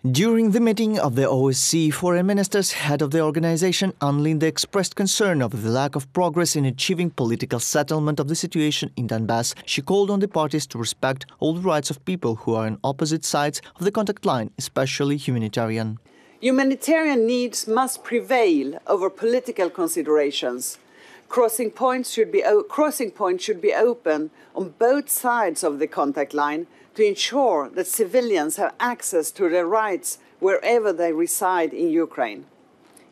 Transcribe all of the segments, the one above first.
During the meeting of the OSCE Foreign Ministers, head of the organization, Linde, expressed concern over the lack of progress in achieving political settlement of the situation in Donbas. She called on the parties to respect all the rights of people who are on opposite sides of the contact line, especially humanitarian. Humanitarian needs must prevail over political considerations. Crossing points should be open on both sides of the contact line to ensure that civilians have access to their rights wherever they reside in Ukraine.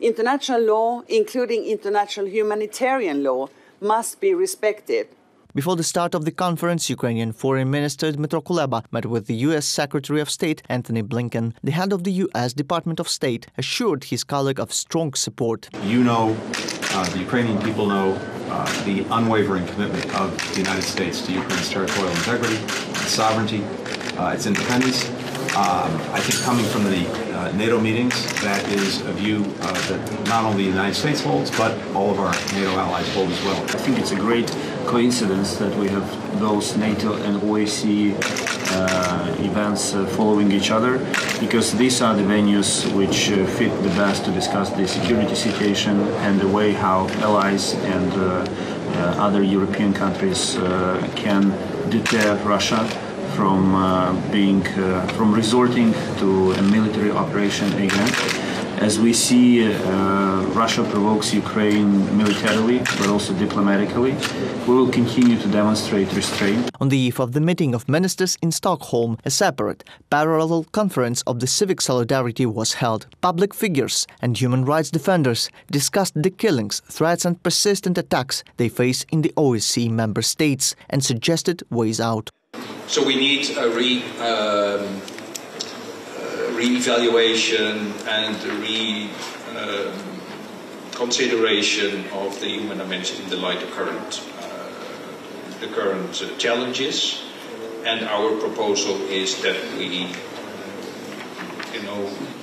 International law, including international humanitarian law, must be respected. Before the start of the conference, Ukrainian Foreign Minister Dmytro Kuleba met with the U.S. Secretary of State Antony Blinken. The head of the U.S. Department of State assured his colleague of strong support. You know, the Ukrainian people know the unwavering commitment of the United States to Ukraine's territorial integrity, its sovereignty, its independence. I think coming from the NATO meetings, that is a view that not only the United States holds, but all of our NATO allies hold as well. I think it's a great coincidence that we have those NATO and OSCE events following each other, because these are the venues which fit the best to discuss the security situation and the way how allies and other European countries can deter Russia from resorting to a military operation again. As we see, Russia provokes Ukraine militarily, but also diplomatically. We will continue to demonstrate restraint. On the eve of the meeting of ministers in Stockholm, a separate, parallel conference of the civic solidarity was held. Public figures and human rights defenders discussed the killings, threats and persistent attacks they face in the OSCE member states and suggested ways out. So we need a re-evaluation and consideration of the human dimension in the light of the current challenges. And our proposal is that we,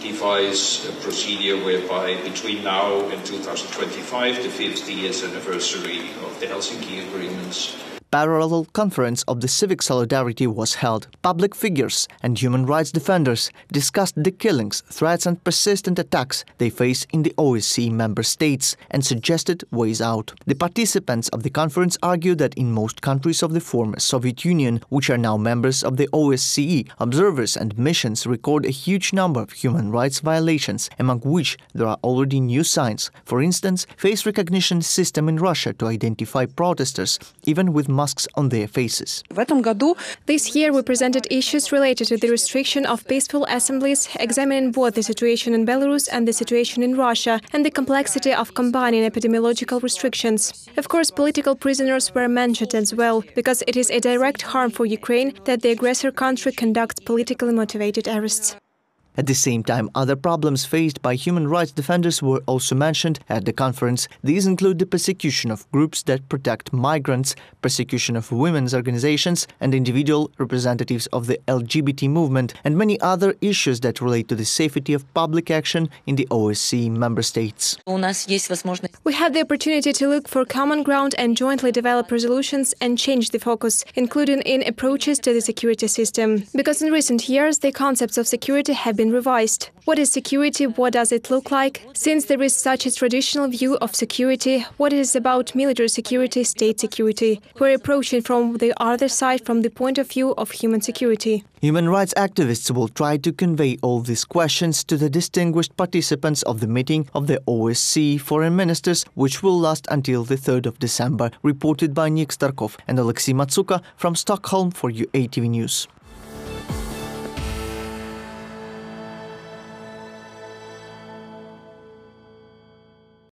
devise a procedure whereby between now and 2025, the 50th anniversary of the Helsinki Agreements, parallel conference of the civic solidarity was held. Public figures and human rights defenders discussed the killings, threats and persistent attacks they face in the OSCE member states and suggested ways out. The participants of the conference argued that in most countries of the former Soviet Union, which are now members of the OSCE, observers and missions record a huge number of human rights violations, among which there are already new signs. For instance, face recognition system in Russia to identify protesters, even with masks on their faces. This year we presented issues related to the restriction of peaceful assemblies, examining both the situation in Belarus and the situation in Russia, and the complexity of combining epidemiological restrictions. Of course, political prisoners were mentioned as well, because it is a direct harm for Ukraine that the aggressor country conducts politically motivated arrests. At the same time, other problems faced by human rights defenders were also mentioned at the conference. These include the persecution of groups that protect migrants, persecution of women's organizations and individual representatives of the LGBT movement, and many other issues that relate to the safety of public action in the OSCE member states. We have the opportunity to look for common ground and jointly develop resolutions and change the focus, including in approaches to the security system. Because in recent years, the concepts of security have been revised. What is security? What does it look like? Since there is such a traditional view of security, what is about military security, state security? We're approaching from the other side from the point of view of human security. Human rights activists will try to convey all these questions to the distinguished participants of the meeting of the OSCE Foreign Ministers, which will last until the 3rd of December, reported by Nick Starkov and Alexei Matsuka from Stockholm for UATV News.